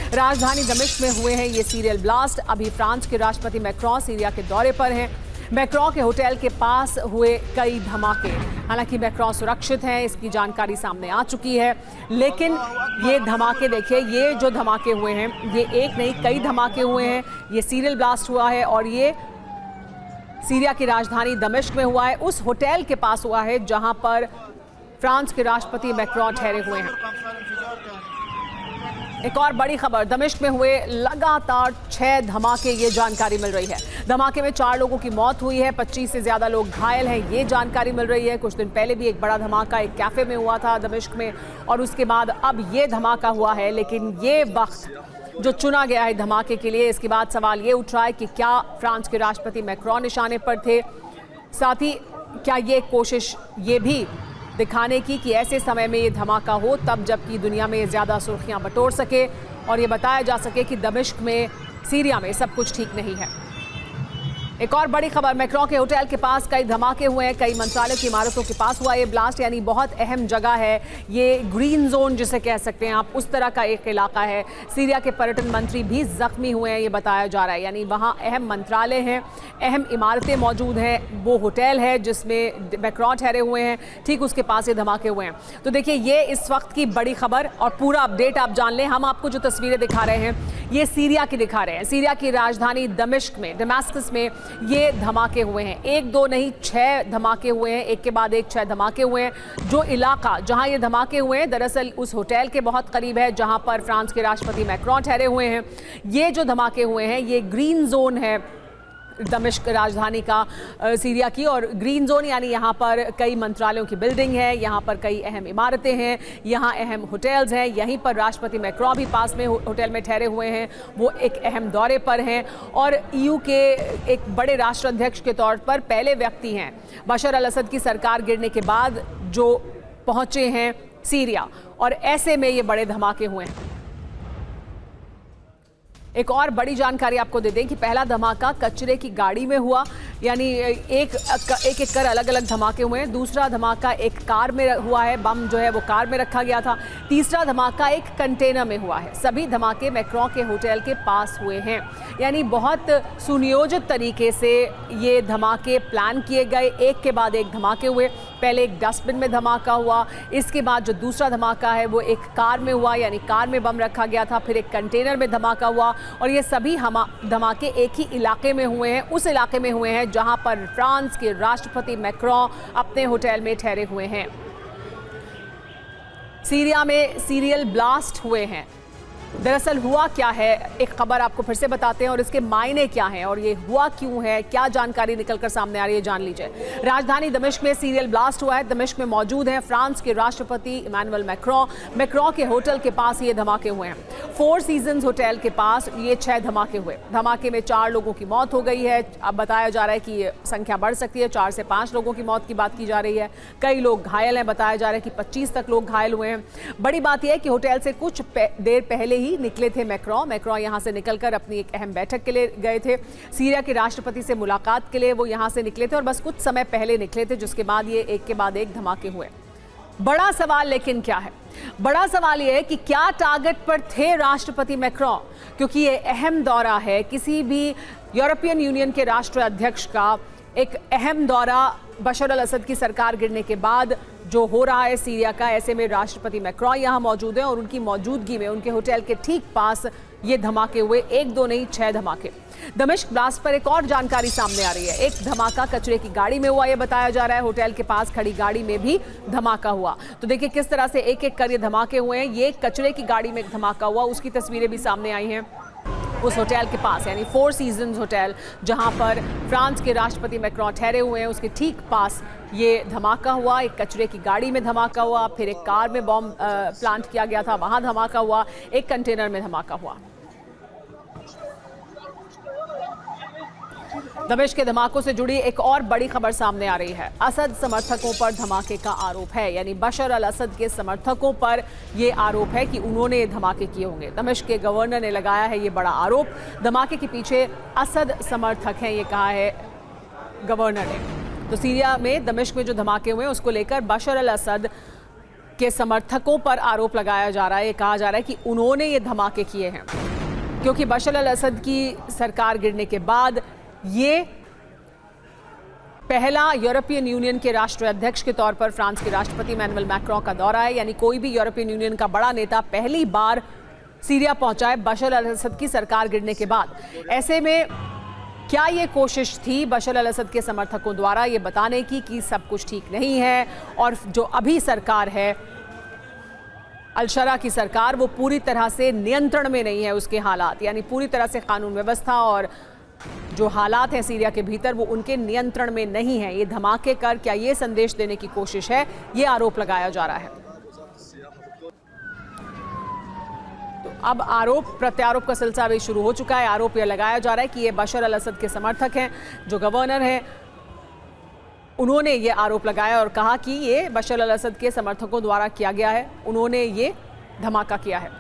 राजधानी दमिश्क में हुए हैं ये सीरियल ब्लास्ट। अभी फ्रांस के राष्ट्रपति मैक्रों सीरिया के दौरे पर हैं। मैक्रों के होटल के पास हुए कई धमाके। हालांकि मैक्रों सुरक्षित हैं, इसकी जानकारी सामने आ चुकी है, लेकिन ये धमाके देखिए, ये जो धमाके हुए हैं ये एक नहीं कई धमाके हुए हैं। ये सीरियल ब्लास्ट हुआ है और ये सीरिया की राजधानी दमिश्क में हुआ है, उस होटल के पास हुआ है जहां पर फ्रांस के राष्ट्रपति मैक्रों ठहरे हुए हैं। एक और बड़ी खबर, दमिश्क में हुए लगातार 6 धमाके, ये जानकारी मिल रही है। धमाके में 4 लोगों की मौत हुई है, 25 से ज्यादा लोग घायल हैं, ये जानकारी मिल रही है। कुछ दिन पहले भी एक बड़ा धमाका एक कैफे में हुआ था दमिश्क में, और उसके बाद अब ये धमाका हुआ है। लेकिन ये वक्त जो चुना गया है धमाके के लिए, इसके बाद सवाल ये उठ रहा है कि क्या फ्रांस के राष्ट्रपति मैक्रों निशाने पर थे, साथ ही क्या ये कोशिश ये भी दिखाने की कि ऐसे समय में ये धमाका हो तब जबकि दुनिया में ज़्यादा सुर्खियां बटोर सके और ये बताया जा सके कि दमिश्क में, सीरिया में सब कुछ ठीक नहीं है। एक और बड़ी खबर, मैक्रों के होटल के पास कई धमाके हुए हैं, कई मंत्रालय की इमारतों के पास हुआ ये ब्लास्ट, यानी बहुत अहम जगह है ये, ग्रीन जोन जिसे कह सकते हैं आप, उस तरह का एक इलाका है। सीरिया के पर्यटन मंत्री भी जख्मी हुए हैं, ये बताया जा रहा है, यानी वहाँ अहम मंत्रालय हैं, अहम इमारतें मौजूद हैं, वो होटल है जिसमें मैक्रों ठहरे हुए हैं, ठीक उसके पास ये धमाके हुए हैं। तो देखिए ये इस वक्त की बड़ी खबर, और पूरा अपडेट आप जान लें। हम आपको जो तस्वीरें दिखा रहे हैं ये सीरिया की दिखा रहे हैं। सीरिया की राजधानी दमिश्क में, दमास्कस में ये धमाके हुए हैं। 1 2 नहीं 6 धमाके हुए हैं, एक के बाद एक 6 धमाके हुए हैं। जो इलाका जहां ये धमाके हुए हैं दरअसल उस होटल के बहुत करीब है जहां पर फ्रांस के राष्ट्रपति मैक्रों ठहरे हुए हैं। ये जो धमाके हुए हैं ये ग्रीन जोन है दमिश्क राजधानी का सीरिया की, और ग्रीन जोन यानी यहाँ पर कई मंत्रालयों की बिल्डिंग है, यहाँ पर कई अहम इमारतें हैं, यहाँ अहम होटल्स हैं। यहीं पर राष्ट्रपति मैक्रों भी पास में होटल में ठहरे हुए हैं, वो एक अहम दौरे पर हैं, और EU के एक बड़े राष्ट्राध्यक्ष के तौर पर पहले व्यक्ति हैं बशर अल असद की सरकार गिरने के बाद जो पहुँचे हैं सीरिया, और ऐसे में ये बड़े धमाके हुए हैं। एक और बड़ी जानकारी आपको दे दें कि पहला धमाका कचरे की गाड़ी में हुआ, यानी एक कर अलग अलग धमाके हुए हैं। दूसरा धमाका एक कार में हुआ है, बम जो है वो कार में रखा गया था। तीसरा धमाका एक कंटेनर में हुआ है। सभी धमाके मैक्रों के होटल के पास हुए हैं, यानी बहुत सुनियोजित तरीके से ये धमाके प्लान किए गए, एक के बाद एक धमाके हुए। पहले एक डस्टबिन में धमाका हुआ, इसके बाद जो दूसरा धमाका है वो एक कार में हुआ, यानी कार में बम रखा गया था, फिर एक कंटेनर में धमाका हुआ, और ये सभी धमाके एक ही इलाके में हुए हैं, उस इलाके में हुए हैं जहां पर फ्रांस के राष्ट्रपति मैक्रों अपने होटल में ठहरे हुए हैं। सीरिया में सीरियल ब्लास्ट हुए हैं। दरअसल हुआ क्या है, एक खबर आपको फिर से बताते हैं और इसके मायने क्या हैं और ये हुआ क्यों है, क्या जानकारी निकलकर सामने आ रही है, जान लीजिए। राजधानी दमिश्क में सीरियल ब्लास्ट हुआ है। दमिश्क में मौजूद हैं फ्रांस के राष्ट्रपति इमैनुअल मैक्रों। मैक्रों के होटल के पास ये धमाके हुए हैं। 4 सीजन्स होटल के पास ये 6 धमाके हुए। धमाके में 4 लोगों की मौत हो गई है। अब बताया जा रहा है कि ये संख्या बढ़ सकती है, 4 से 5 लोगों की मौत की बात की जा रही है। कई लोग घायल हैं, बताया जा रहा है कि 25 तक लोग घायल हुए हैं। बड़ी बात यह है कि होटल से कुछ देर पहले ही निकले थे मैक्रों यहां से निकलकर अपनी एक अहम बैठक के लिए गए थे। सीरिया के राष्ट्रपति से मुलाकात के लिए वो यहां से निकले थे और बस कुछ समय पहले निकले थे, जिसके बाद ये एक के बाद एक धमाके हुए। बड़ा सवाल लेकिन क्या है, बड़ा सवाल यह है कि क्या टारगेट पर थे राष्ट्रपति मैक्रों, क्योंकि ये अहम दौरा है किसी भी यूरोपियन यूनियन के राष्ट्राध्यक्ष का, एक अहम दौरा बशर अल असद की सरकार गिरने के बाद जो हो रहा है सीरिया का। ऐसे में राष्ट्रपति मैक्रों यहाँ मौजूद हैं और उनकी मौजूदगी में उनके होटल के ठीक पास ये धमाके हुए। 1 2 नहीं 6 धमाके। दमिश्क ब्लास्ट पर एक और जानकारी सामने आ रही है। एक धमाका कचरे की गाड़ी में हुआ, ये बताया जा रहा है। होटल के पास खड़ी गाड़ी में भी धमाका हुआ। तो देखिए किस तरह से एक एक कर ये धमाके हुए हैं। ये कचरे की गाड़ी में धमाका हुआ, उसकी तस्वीरें भी सामने आई हैं उस होटल के पास, यानी 4 सीजन्स होटल जहां पर फ्रांस के राष्ट्रपति मैक्रों ठहरे हुए हैं, उसके ठीक पास ये धमाका हुआ। एक कचरे की गाड़ी में धमाका हुआ, फिर एक कार में बॉम्ब प्लांट किया गया था, वहां धमाका हुआ, एक कंटेनर में धमाका हुआ। दमिश्क के धमाकों से जुड़ी एक और बड़ी खबर सामने आ रही है। असद समर्थकों पर धमाके का आरोप है, यानी बशर अल असद के समर्थकों पर यह आरोप है कि उन्होंने धमाके किए होंगे। दमिश्क के गवर्नर ने लगाया है ये बड़ा आरोप। धमाके के पीछे असद समर्थक हैं, ये कहा है गवर्नर ने। तो सीरिया में दमिश्क में जो धमाके हुए उसको लेकर बशर अल असद के समर्थकों पर आरोप लगाया जा रहा है। कहा जा रहा है कि उन्होंने ये धमाके किए हैं क्योंकि बशर अल असद की सरकार गिरने के बाद ये पहला यूरोपियन यूनियन के राष्ट्राध्यक्ष के तौर पर फ्रांस के राष्ट्रपति इमैनुअल मैक्रों का दौरा है। यानी कोई भी यूरोपियन यूनियन का बड़ा नेता पहली बार सीरिया पहुंचा है बशर अल असद की सरकार गिरने के बाद। ऐसे में क्या ये कोशिश थी बशर अल असद के समर्थकों द्वारा ये बताने की कि सब कुछ ठीक नहीं है और जो अभी सरकार है अल-शरा की सरकार वो पूरी तरह से नियंत्रण में नहीं है उसके हालात, यानी पूरी तरह से कानून व्यवस्था और जो हालात हैं सीरिया के भीतर वो उनके नियंत्रण में नहीं है। ये धमाके कर क्या ये संदेश देने की कोशिश है, ये आरोप लगाया जा रहा है। तो अब आरोप प्रत्यारोप का सिलसिला भी शुरू हो चुका है। आरोप यह लगाया जा रहा है कि ये बशर अल असद के समर्थक हैं। जो गवर्नर हैं उन्होंने ये आरोप लगाया और कहा कि ये बशर अल असद के समर्थकों द्वारा किया गया है, उन्होंने ये धमाका किया है।